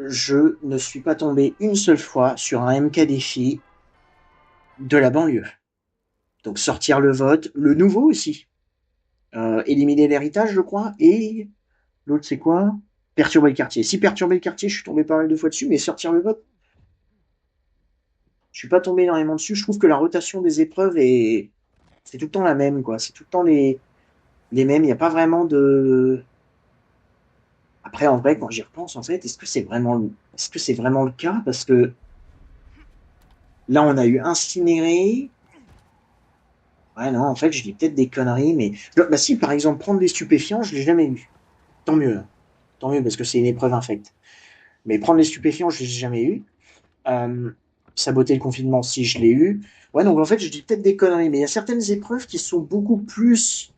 je ne suis pas tombé une seule fois sur un MK défi de la banlieue. Donc sortir le vote, le nouveau aussi. Éliminer l'héritage, je crois, et l'autre c'est quoi? Perturber le quartier. Si perturber le quartier, je suis tombé pas mal de fois dessus, mais sortir le vote, je suis pas tombé énormément dessus. Je trouve que la rotation des épreuves c'est tout le temps la même, quoi. C'est tout le temps les mêmes. Il n'y a pas vraiment de. Après, en vrai, quand j'y repense, en fait, est-ce que c'est vraiment le cas? Parce que là, on a eu incinéré. Ouais, non, en fait, je dis peut-être des conneries, mais si, par exemple, prendre des stupéfiants, je l'ai jamais eu. Tant mieux, parce que c'est une épreuve infecte. Mais prendre les stupéfiants, je l'ai jamais eu. Saboter le confinement, si je l'ai eu. Ouais, donc en fait, je dis peut-être des conneries, mais il y a certaines épreuves qui sont beaucoup plus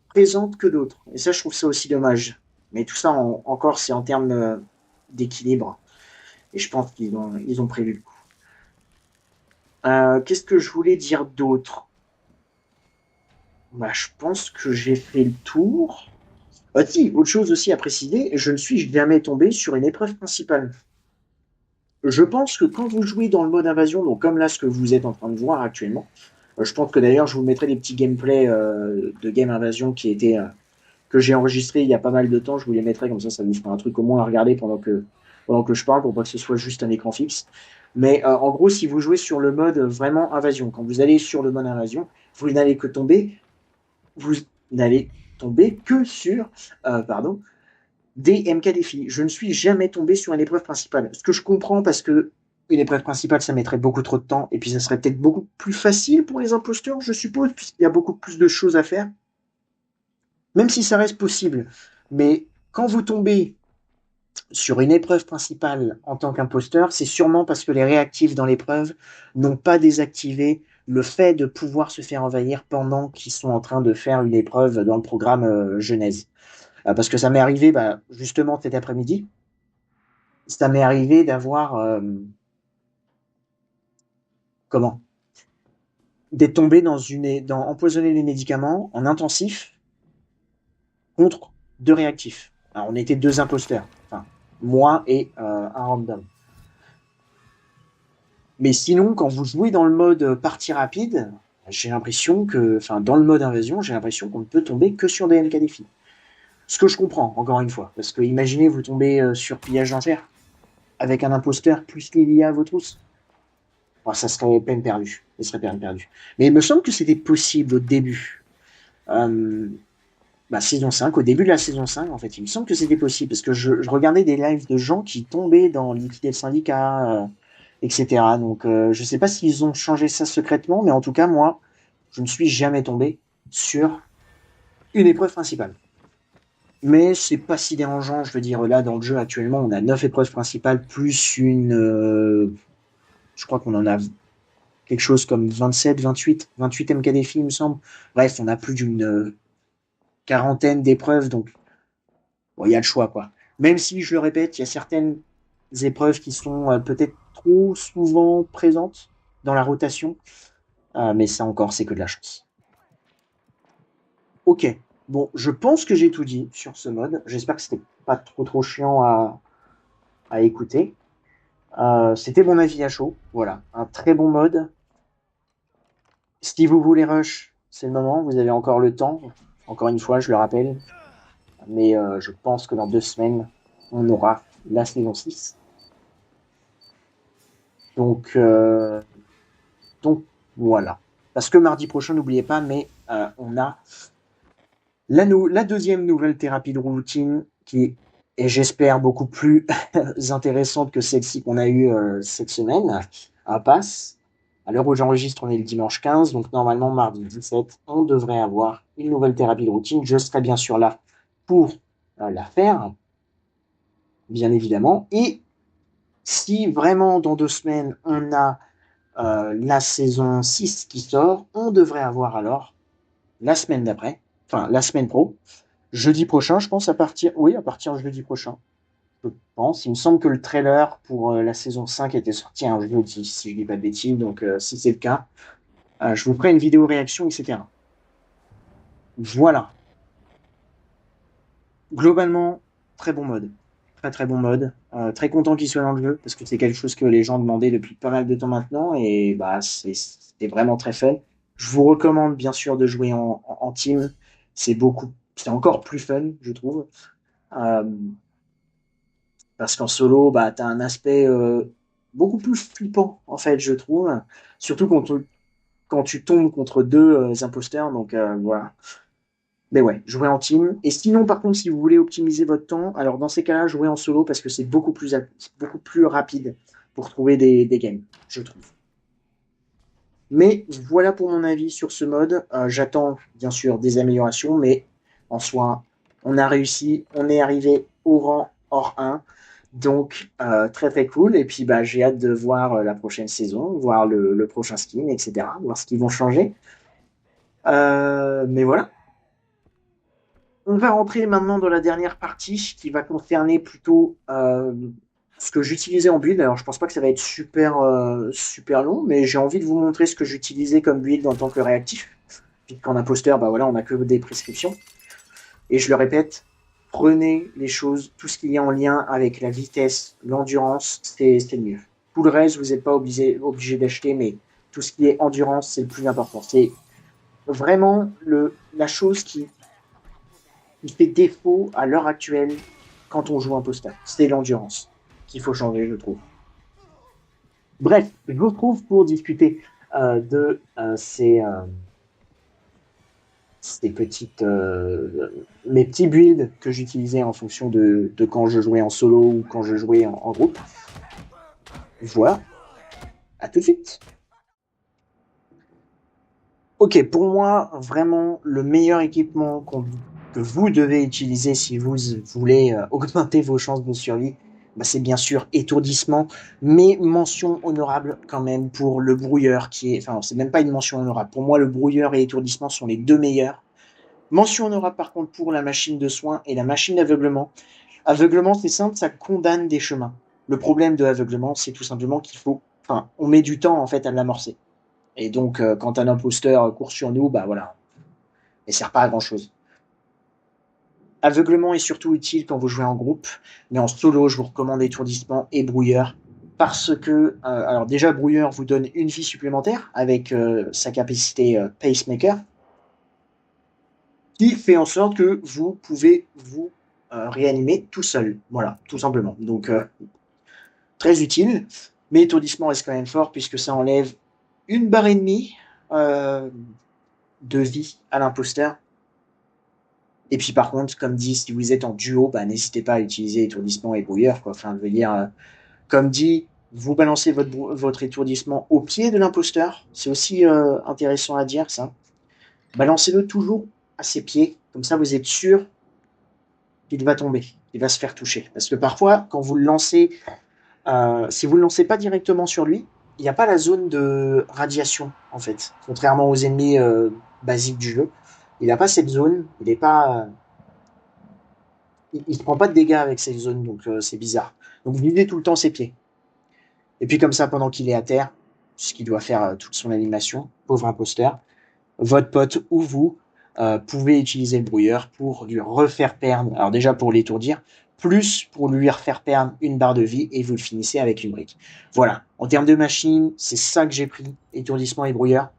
présentes que d'autres. Et ça, je trouve ça aussi dommage. Mais tout ça, encore, c'est en termes d'équilibre. Et je pense qu'ils ont prévu le coup. Qu'est-ce que je voulais dire d'autre? Je pense que j'ai fait le tour. Si, autre chose aussi à préciser, je ne suis jamais tombé sur une épreuve principale. Je pense que quand vous jouez dans le mode invasion, donc comme là ce que vous êtes en train de voir actuellement, je pense que d'ailleurs je vous mettrai des petits gameplays de game invasion que j'ai enregistré il y a pas mal de temps, je vous les mettrai comme ça vous fera un truc au moins à regarder pendant que je parle, pour pas que ce soit juste un écran fixe. Mais en gros, si vous jouez sur le mode vraiment invasion, quand vous allez sur le mode invasion, vous n'allez tomber que sur des MK défis. Je ne suis jamais tombé sur une épreuve principale. Ce que je comprends parce que une épreuve principale, ça mettrait beaucoup trop de temps et puis ça serait peut-être beaucoup plus facile pour les imposteurs, je suppose, puisqu'il y a beaucoup plus de choses à faire. Même si ça reste possible. Mais quand vous tombez sur une épreuve principale en tant qu'imposteur, c'est sûrement parce que les réactifs dans l'épreuve n'ont pas désactivé le fait de pouvoir se faire envahir pendant qu'ils sont en train de faire une épreuve dans le programme Genèse. Parce que ça m'est arrivé justement cet après-midi. Ça m'est arrivé d'avoir d'être tombé dans empoisonner les médicaments en intensif contre 2 réactifs. Alors on était 2 imposteurs, enfin moi et un random. Mais sinon, quand vous jouez dans le mode partie rapide, j'ai l'impression que, enfin, dans le mode invasion, j'ai l'impression qu'on ne peut tomber que sur des MK défis. Ce que je comprends, encore une fois, parce que imaginez vous tombez sur pillage d'enchères avec un imposteur plus les liés à vos trousses. Bon, ça serait peine perdue. Ça serait peine perdue. Mais il me semble que c'était possible au début. Euh, saison 5, au début de la saison 5, en fait, il me semble que c'était possible, parce que je regardais des lives de gens qui tombaient dans liquider le syndicat, etc. Donc, je sais pas s'ils ont changé ça secrètement, mais en tout cas, moi, je ne suis jamais tombé sur une épreuve principale. Mais c'est pas si dérangeant, je veux dire, là, dans le jeu, actuellement, on a 9 épreuves principales, plus je crois qu'on en a quelque chose comme 27, 28 MK défis, il me semble. Bref, on a plus d'une quarantaine d'épreuves, donc bon, il y a le choix, quoi. Même si, je le répète, il y a certaines épreuves qui sont peut-être trop souvent présentes dans la rotation, mais ça encore, c'est que de la chance. Ok, bon, je pense que j'ai tout dit sur ce mode. J'espère que c'était pas trop chiant à écouter. C'était mon avis à chaud, voilà, un très bon mode. Si vous voulez rush, c'est le moment, vous avez encore le temps. Encore une fois, je le rappelle, mais je pense que dans 2 semaines, on aura la saison 6. Donc, euh, donc voilà. Parce que mardi prochain, n'oubliez pas, mais on a la deuxième nouvelle thérapie de routine qui est, j'espère, beaucoup plus intéressante que celle-ci qu'on a eue cette semaine, à passe. À l'heure où j'enregistre, on est le dimanche 15, donc normalement mardi 17, on devrait avoir une nouvelle thérapie de routine. Je serai bien sûr là pour la faire, bien évidemment. Et si vraiment dans 2 semaines, on a la saison 6 qui sort, on devrait avoir alors la semaine d'après, enfin la semaine pro, jeudi prochain, je pense, à partir de jeudi prochain, je pense. Il me semble que le trailer pour la saison 5 était sorti un jeudi, si je dis pas de bêtises, donc si c'est le cas, je vous ferai une vidéo réaction, etc. Voilà. Globalement, très bon mode. Très très bon mode. Très content qu'il soit dans le jeu, parce que c'est quelque chose que les gens demandaient depuis pas mal de temps maintenant, et bah c'est vraiment très fun. Je vous recommande bien sûr de jouer en team. C'est encore plus fun, je trouve. Euh, Parce qu'en solo, bah, t'as un aspect beaucoup plus flippant, en fait, je trouve. Surtout quand tu tombes contre deux imposteurs, donc voilà. Mais ouais, jouer en team. Et sinon, par contre, si vous voulez optimiser votre temps, alors dans ces cas-là, jouez en solo parce que c'est beaucoup plus rapide pour trouver des games, je trouve. Mais voilà pour mon avis sur ce mode. J'attends bien sûr des améliorations, mais en soi, on a réussi, on est arrivé au rang hors 1. Donc très très cool. Et puis bah j'ai hâte de voir la prochaine saison, voir le prochain skin, etc. Voir ce qu'ils vont changer. Mais voilà. On va rentrer maintenant dans la dernière partie qui va concerner plutôt ce que j'utilisais en build. Alors je pense pas que ça va être super long, mais j'ai envie de vous montrer ce que j'utilisais comme build en tant que réactif. Puisqu'en imposteur, bah voilà, on a que des prescriptions. Et je le répète, prenez les choses, tout ce qui est en lien avec la vitesse, l'endurance, c'est le mieux. Tout le reste, vous n'êtes pas obligé d'acheter, mais tout ce qui est endurance, c'est le plus important. C'est vraiment la chose qui fait défaut à l'heure actuelle quand on joue imposteur. C'est l'endurance qu'il faut changer, je trouve. Bref, je vous retrouve pour discuter de ces mes petits builds que j'utilisais en fonction de quand je jouais en solo ou quand je jouais en groupe. Voilà, à tout de suite. Ok, pour moi, vraiment, le meilleur équipement que vous devez utiliser si vous voulez augmenter vos chances de survie, bah, c'est bien sûr étourdissement, mais mention honorable quand même pour le brouilleur enfin, c'est même pas une mention honorable. Pour moi, le brouilleur et étourdissement sont les deux meilleurs. Mention honorable par contre pour la machine de soins et la machine d'aveuglement. Aveuglement, c'est simple, ça condamne des chemins. Le problème de l'aveuglement, c'est tout simplement on met du temps en fait à l'amorcer. Et donc, quand un imposteur court sur nous, bah voilà, il ne sert pas à grand chose. Aveuglement est surtout utile quand vous jouez en groupe, mais en solo, je vous recommande étourdissement et brouilleur. parce que, alors déjà, Brouilleur vous donne une vie supplémentaire avec sa capacité Pacemaker, qui fait en sorte que vous pouvez vous réanimer tout seul. Voilà, tout simplement. Donc, très utile, mais étourdissement reste quand même fort puisque ça enlève une barre et demie de vie à l'imposteur. Et puis par contre, comme dit, si vous êtes en duo, bah, n'hésitez pas à utiliser étourdissement et brouilleur, quoi. Enfin, je veux dire, comme dit, vous balancez votre étourdissement au pied de l'imposteur. C'est aussi intéressant à dire, ça. Balancez-le toujours à ses pieds. Comme ça, vous êtes sûr qu'il va tomber, qu'il va se faire toucher. Parce que parfois, quand vous le lancez, si vous ne le lancez pas directement sur lui, il n'y a pas la zone de radiation, en fait. Contrairement aux ennemis basiques du jeu. Il n'a pas cette zone. Il n'est pas... il ne prend pas de dégâts avec cette zone, donc c'est bizarre. Donc vous visez tout le temps ses pieds. Et puis comme ça, pendant qu'il est à terre, puisqu'il doit faire toute son animation, pauvre imposteur, votre pote ou vous pouvez utiliser le brouilleur pour lui refaire perdre, alors déjà pour l'étourdir, plus pour lui refaire perdre une barre de vie et vous le finissez avec une brique. Voilà, en termes de machine, c'est ça que j'ai pris, étourdissement et brouilleur.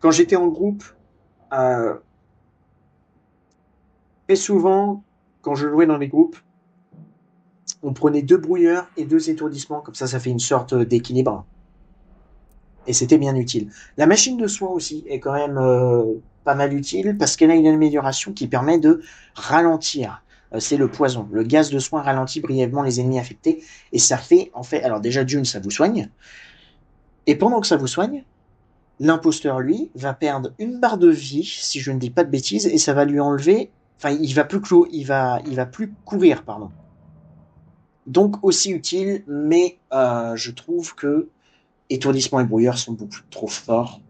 Quand j'étais en groupe, très souvent, quand je jouais dans les groupes, on prenait 2 brouilleurs et 2 étourdissements, comme ça fait une sorte d'équilibre. Et c'était bien utile. La machine de soin aussi est quand même pas mal utile parce qu'elle a une amélioration qui permet de ralentir. C'est le poison. Le gaz de soin ralentit brièvement les ennemis affectés et ça fait, en fait, alors déjà d'une, ça vous soigne. Et pendant que ça vous soigne, l'imposteur, lui, va perdre une barre de vie, si je ne dis pas de bêtises, et ça va lui enlever, enfin, il va plus courir, pardon. Donc aussi utile, mais je trouve que étourdissement et brouilleur sont beaucoup trop forts.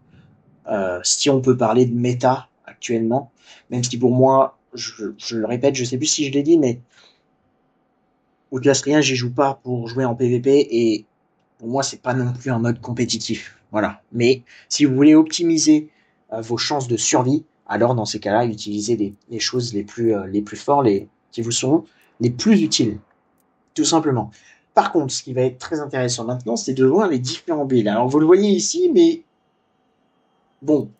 Si on peut parler de méta actuellement, même si pour moi, je le répète, je sais plus si je l'ai dit, mais Outlast 1, j'y joue pas pour jouer en PvP et pour moi, c'est pas non plus un mode compétitif. Voilà. Mais si vous voulez optimiser vos chances de survie, alors dans ces cas-là, utilisez les choses les plus fortes, qui vous sont les plus utiles. Tout simplement. Par contre, ce qui va être très intéressant maintenant, c'est de voir les différents builds. Alors, vous le voyez ici, mais bon,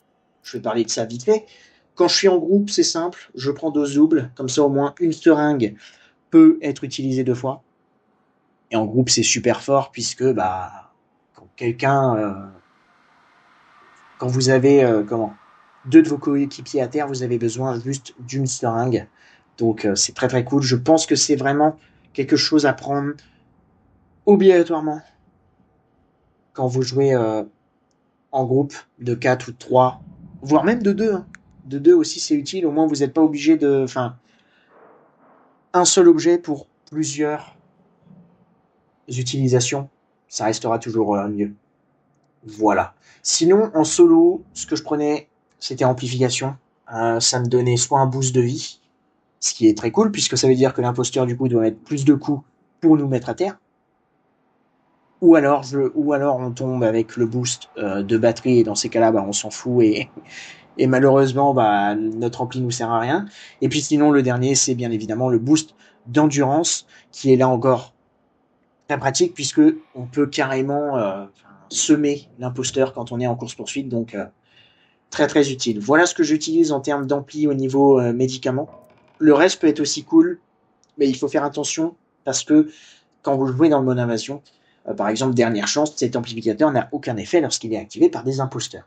je vais parler de ça vite fait. Quand je suis en groupe, c'est simple. Je prends 2 doubles. Comme ça, au moins, une seringue peut être utilisée 2 fois. Et en groupe, c'est super fort puisque, bah, quand vous avez, 2 de vos coéquipiers à terre, vous avez besoin juste d'une seringue. Donc, c'est très très cool. Je pense que c'est vraiment quelque chose à prendre obligatoirement quand vous jouez en groupe de 4 ou de 3, voire même de 2. Hein. De 2 aussi, c'est utile. Au moins, vous n'êtes pas obligé de... Enfin, un seul objet pour plusieurs utilisations, ça restera toujours mieux. Voilà. Sinon, en solo, ce que je prenais, c'était amplification. Ça me donnait soit un boost de vie, ce qui est très cool, puisque ça veut dire que l'imposteur, du coup, doit mettre plus de coups pour nous mettre à terre. Ou alors on tombe avec le boost de batterie, et dans ces cas-là, bah, on s'en fout, et malheureusement, bah, notre ampli nous sert à rien. Et puis sinon, le dernier, c'est bien évidemment le boost d'endurance, qui est là encore très pratique, puisque on peut carrément semer l'imposteur quand on est en course-poursuite, donc très très utile. Voilà ce que j'utilise en termes d'ampli au niveau médicaments. Le reste peut être aussi cool, mais il faut faire attention, parce que quand vous jouez dans le mode invasion, par exemple, dernière chance, cet amplificateur n'a aucun effet lorsqu'il est activé par des imposteurs.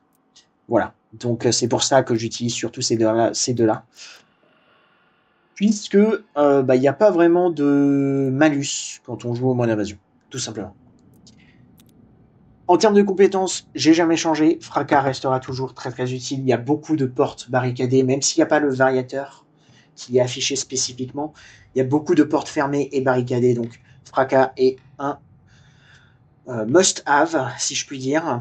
Voilà. Donc c'est pour ça que j'utilise surtout ces deux-là. Puisque il n'y a pas vraiment de malus quand on joue au mode invasion, tout simplement. En termes de compétences, j'ai jamais changé. Fracas restera toujours très très utile. Il y a beaucoup de portes barricadées, même s'il n'y a pas le variateur qui est affiché spécifiquement. Il y a beaucoup de portes fermées et barricadées, donc Fracas est un must-have, si je puis dire.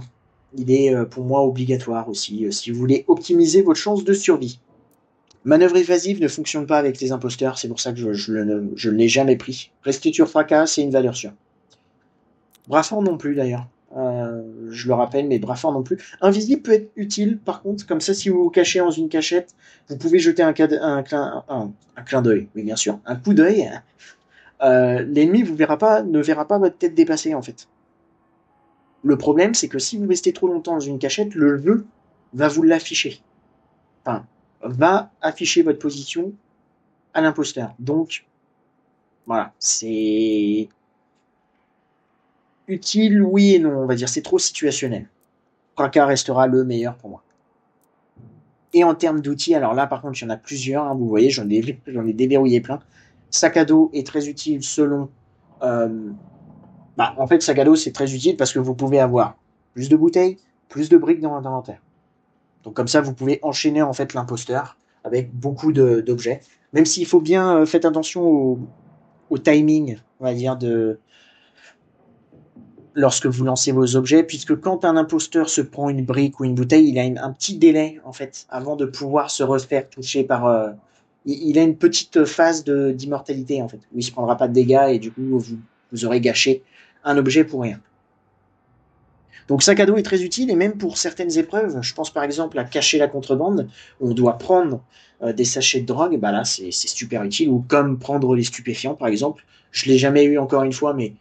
Il est pour moi obligatoire aussi, si vous voulez optimiser votre chance de survie. Manœuvre évasive ne fonctionne pas avec les imposteurs, c'est pour ça que je ne l'ai jamais pris. Rester sur Fracas, c'est une valeur sûre. Bras fort non plus d'ailleurs. Je le rappelle, mais bras fort non plus. Invisible peut être utile, par contre, comme ça, si vous vous cachez dans une cachette, vous pouvez jeter un clin d'œil, oui bien sûr, un coup d'œil. L'ennemi ne verra pas votre tête dépassée en fait. Le problème, c'est que si vous restez trop longtemps dans une cachette, le jeu va vous l'afficher. Enfin, va afficher votre position à l'imposteur. Donc, voilà, c'est utile, oui et non, on va dire. C'est trop situationnel. Fracas restera le meilleur pour moi. Et en termes d'outils, alors là, par contre, il y en a plusieurs. Hein, vous voyez, j'en ai déverrouillé plein. Sac à dos est très utile selon. En fait, sac à dos, c'est très utile parce que vous pouvez avoir plus de bouteilles, plus de briques dans votre inventaire. Donc comme ça, vous pouvez enchaîner en fait l'imposteur avec beaucoup d'objets. Même s'il faut bien faire attention au timing, on va dire, lorsque vous lancez vos objets, puisque quand un imposteur se prend une brique ou une bouteille, il a un petit délai en fait avant de pouvoir se refaire toucher par. Il a une petite phase d'immortalité en fait, où il se prendra pas de dégâts et du coup vous aurez gâché un objet pour rien. Donc sac à dos est très utile et même pour certaines épreuves, je pense par exemple à cacher la contrebande, où on doit prendre des sachets de drogue, bah là c'est super utile, ou comme prendre les stupéfiants par exemple. Je l'ai jamais eu encore une fois, mais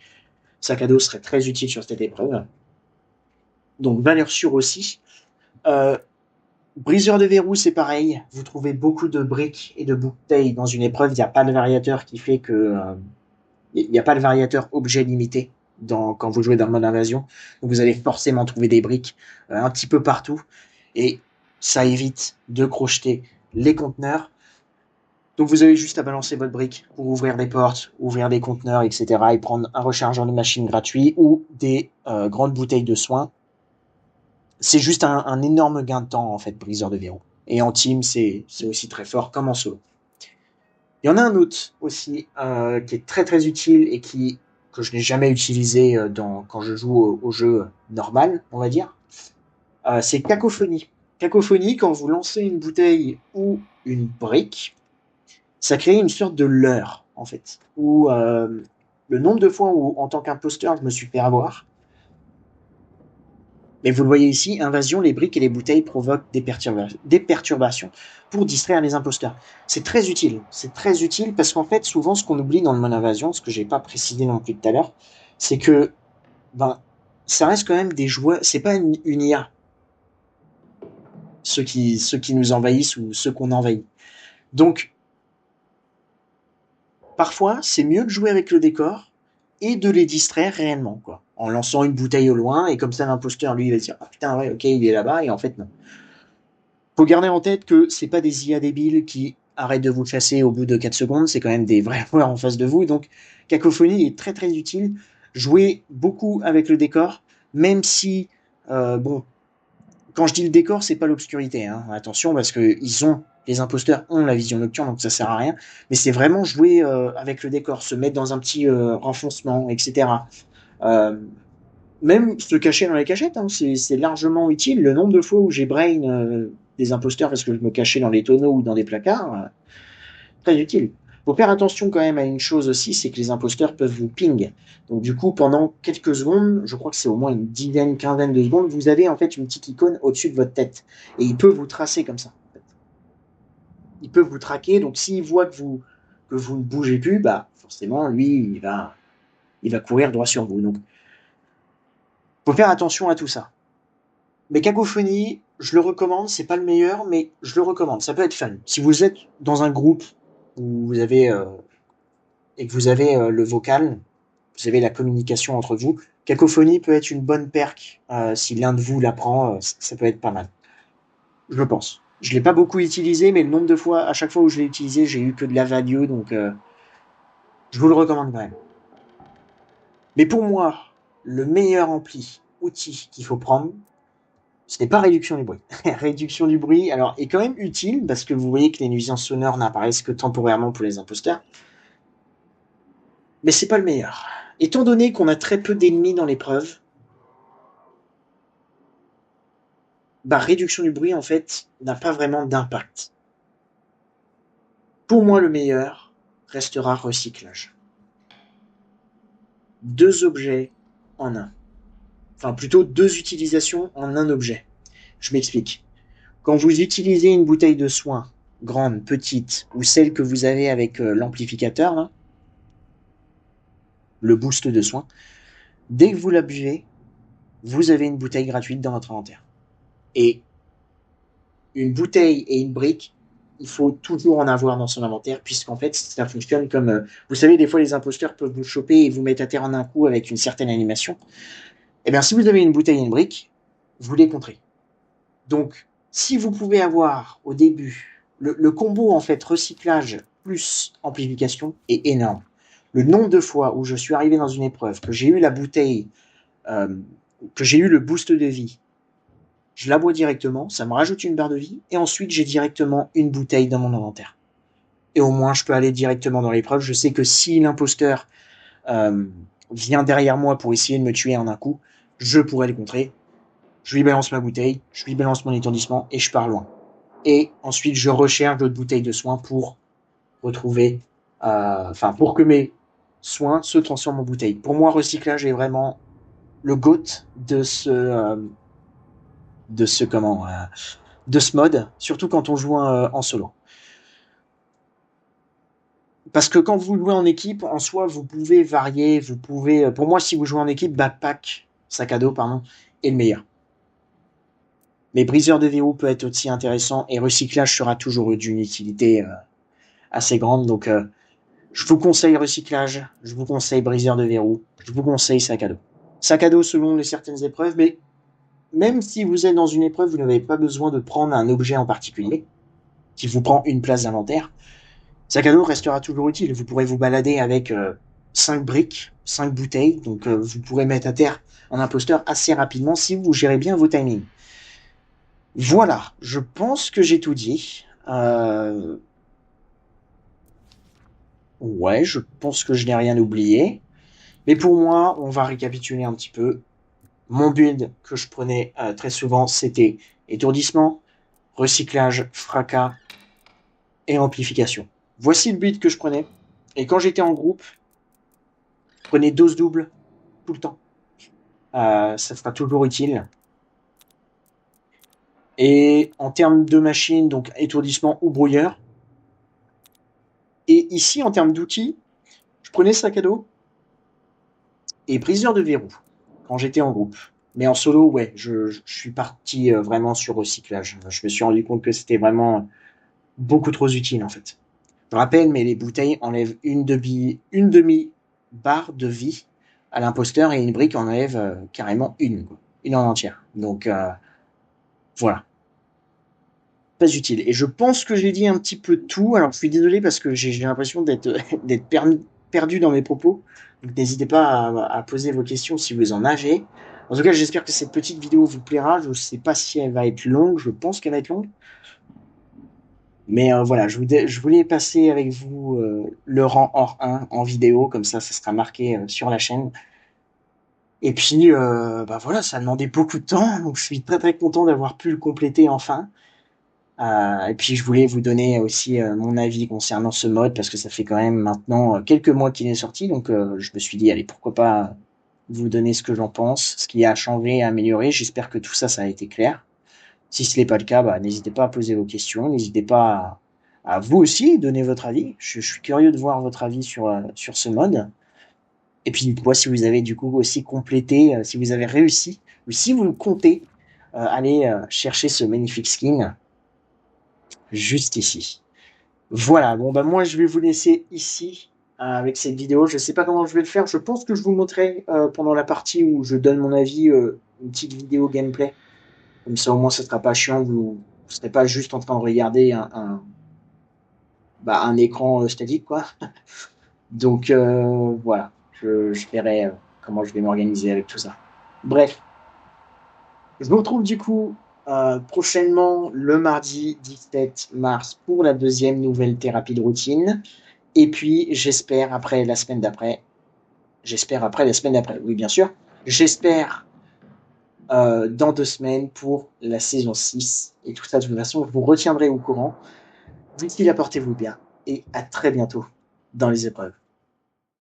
sac à dos serait très utile sur cette épreuve. Donc valeur sûre aussi. Briseur de verrou, c'est pareil. Vous trouvez beaucoup de briques et de bouteilles dans une épreuve. Il n'y a pas de variateur qui fait que il n'y a pas de variateur objet limité quand vous jouez dans le mode invasion. Donc vous allez forcément trouver des briques un petit peu partout. Et ça évite de crocheter les conteneurs. Donc vous avez juste à balancer votre brique pour ouvrir des portes, ouvrir des conteneurs, etc. et prendre un rechargeur de machine gratuit ou des grandes bouteilles de soins. C'est juste un énorme gain de temps, en fait, briseur de verrou. Et en team, c'est aussi très fort, comme en solo. Il y en a un autre aussi, qui est très très utile et que je n'ai jamais utilisé quand je joue au jeu normal, on va dire. C'est Cacophonie. Cacophonie, quand vous lancez une bouteille ou une brique, ça crée une sorte de leurre, en fait. Où le nombre de fois où, en tant qu'imposteur, je me suis fait avoir. Mais vous le voyez ici, invasion, les briques et les bouteilles provoquent des perturbations pour distraire les imposteurs. C'est très utile. C'est très utile parce qu'en fait, souvent, ce qu'on oublie dans le mode invasion, ce que j'ai pas précisé non plus tout à l'heure, c'est que ça reste quand même des joueurs. C'est pas une IA. Ceux qui nous envahissent ou ceux qu'on envahit. Donc, parfois, c'est mieux de jouer avec le décor et de les distraire réellement, quoi. En lançant une bouteille au loin, et comme ça, l'imposteur, lui, il va se dire, ah putain, ouais, ok, il est là-bas, et en fait, non. Faut garder en tête que c'est pas des IA débiles qui arrêtent de vous chasser au bout de 4 secondes, c'est quand même des vrais joueurs en face de vous, donc Cacophonie est très très utile. Jouez beaucoup avec le décor, même si, quand je dis le décor, c'est pas l'obscurité, hein. Attention, parce que les imposteurs ont la vision nocturne, donc ça sert à rien. Mais c'est vraiment jouer avec le décor, se mettre dans un petit renfoncement, etc. Même se cacher dans les cachettes, hein, c'est largement utile. Le nombre de fois où j'ai brain des imposteurs parce que je me cachais dans les tonneaux ou dans des placards, très utile. Faut faire attention quand même à une chose aussi, c'est que les imposteurs peuvent vous ping. Donc du coup, pendant quelques secondes, je crois que c'est au moins une dizaine, quinzaine de secondes, vous avez en fait une petite icône au-dessus de votre tête. Et il peut vous tracer comme ça. En fait. Il peut vous traquer, donc s'il voit que vous ne bougez plus, bah forcément, lui, il va courir droit sur vous. Donc, faut faire attention à tout ça. Mais Cacophonie, je le recommande, c'est pas le meilleur, mais je le recommande, ça peut être fun. Si vous êtes dans un groupe où vous avez et que vous avez le vocal, vous avez la communication entre vous, Cacophonie peut être une bonne perk si l'un de vous l'apprend, ça peut être pas mal. Je pense. Je l'ai pas beaucoup utilisé, mais le nombre de fois, à chaque fois où je l'ai utilisé, j'ai eu que de la value, donc je vous le recommande quand même. Mais pour moi, le meilleur outil qu'il faut prendre, ce n'est pas réduction du bruit. Réduction du bruit, alors, est quand même utile parce que vous voyez que les nuisances sonores n'apparaissent que temporairement pour les imposteurs. Mais c'est pas le meilleur. Étant donné qu'on a très peu d'ennemis dans l'épreuve, réduction du bruit, en fait, n'a pas vraiment d'impact. Pour moi, le meilleur restera recyclage. 2 objets en un. Enfin, plutôt 2 utilisations en un objet. Je m'explique. Quand vous utilisez une bouteille de soin, grande, petite, ou celle que vous avez avec l'amplificateur, là, le boost de soin, dès que vous la buvez, vous avez une bouteille gratuite dans votre inventaire. Et une bouteille et une brique, il faut toujours en avoir dans son inventaire, puisqu'en fait, ça fonctionne comme... vous savez, des fois, les imposteurs peuvent vous choper et vous mettre à terre en un coup avec une certaine animation. Eh bien, si vous avez une bouteille et une brique, vous les compterez. Donc, si vous pouvez avoir au début, le combo en fait recyclage plus amplification est énorme. Le nombre de fois où je suis arrivé dans une épreuve, que j'ai eu la bouteille, que j'ai eu le boost de vie, je la bois directement, ça me rajoute une barre de vie, et ensuite j'ai directement une bouteille dans mon inventaire. Et au moins, je peux aller directement dans l'épreuve. Je sais que si l'imposteur vient derrière moi pour essayer de me tuer en un coup, je pourrais le contrer. Je lui balance ma bouteille, je lui balance mon étourdissement et je pars loin. Et ensuite, je recherche d'autres bouteilles de soins pour retrouver, pour que mes soins se transforment en bouteilles. Pour moi, recyclage est vraiment le GOAT de ce mode, surtout quand on joue en solo. Parce que quand vous jouez en équipe, en soi, vous pouvez varier, pour moi, si vous jouez en équipe, backpack, sac à dos, pardon, est le meilleur. Mais briseur de verrou peut être aussi intéressant et recyclage sera toujours d'une utilité assez grande. Donc, je vous conseille recyclage, je vous conseille briseur de verrou, je vous conseille sac à dos. Sac à dos selon certaines épreuves, mais même si vous êtes dans une épreuve, vous n'avez pas besoin de prendre un objet en particulier qui vous prend une place d'inventaire. Sac à dos restera toujours utile. Vous pourrez vous balader avec 5 briques, 5 bouteilles, donc vous pourrez mettre à terre un imposteur assez rapidement si vous gérez bien vos timings. Voilà, je pense que j'ai tout dit. Ouais, je pense que je n'ai rien oublié. Mais pour moi, on va récapituler un petit peu. Mon build que je prenais très souvent, c'était étourdissement, recyclage, fracas et amplification. Voici le build que je prenais. Et quand j'étais en groupe, je prenais dose double tout le temps. Ça sera toujours utile. Et en termes de machine, donc étourdissement ou brouilleur. Et ici, en termes d'outils, je prenais sac à dos et briseur de verrou quand j'étais en groupe. Mais en solo, ouais, je suis parti vraiment sur recyclage. Je me suis rendu compte que c'était vraiment beaucoup trop utile en fait. Je rappelle, mais les bouteilles enlèvent une demi-barre de vie à l'imposteur et une brique enlève carrément une en entière. Donc voilà. Pas utile. Et je pense que j'ai dit un petit peu tout. Alors je suis désolé parce que j'ai l'impression d'être perdu dans mes propos. Donc n'hésitez pas à poser vos questions si vous en avez. En tout cas, j'espère que cette petite vidéo vous plaira. Je ne sais pas si elle va être longue. Je pense qu'elle va être longue. Mais voilà, je voulais passer avec vous le rang hors 1 en vidéo. Comme ça sera marqué sur la chaîne. Et puis, voilà, ça a demandé beaucoup de temps. Donc je suis très très content d'avoir pu le compléter enfin. Et puis je voulais vous donner aussi mon avis concernant ce mode parce que ça fait quand même maintenant quelques mois qu'il est sorti, donc je me suis dit allez pourquoi pas vous donner ce que j'en pense, ce qui a changé, amélioré. J'espère que tout ça a été clair. Si ce n'est pas le cas, n'hésitez pas à poser vos questions, n'hésitez pas à vous aussi donner votre avis. Je suis curieux de voir votre avis sur ce mode. Et puis dites-moi si vous avez du coup aussi complété, si vous avez réussi ou si vous comptez aller chercher ce magnifique skin juste ici. Voilà, bon moi je vais vous laisser ici avec cette vidéo. Je sais pas comment je vais le faire. Je pense que je vous montrerai pendant la partie où je donne mon avis une petite vidéo gameplay. Comme ça au moins ça sera pas chiant. Vous serez pas juste en train de regarder un écran statique quoi. Donc voilà, je verrai comment je vais m'organiser avec tout ça. Bref, je vous retrouve du coup prochainement le mardi 17 mars pour la deuxième nouvelle thérapie de routine. Et puis j'espère après la semaine d'après, oui bien sûr, j'espère dans 2 semaines pour la saison 6. Et tout ça de toute façon, je vous retiendrai au courant. D'ici là, portez-vous bien et à très bientôt dans les épreuves.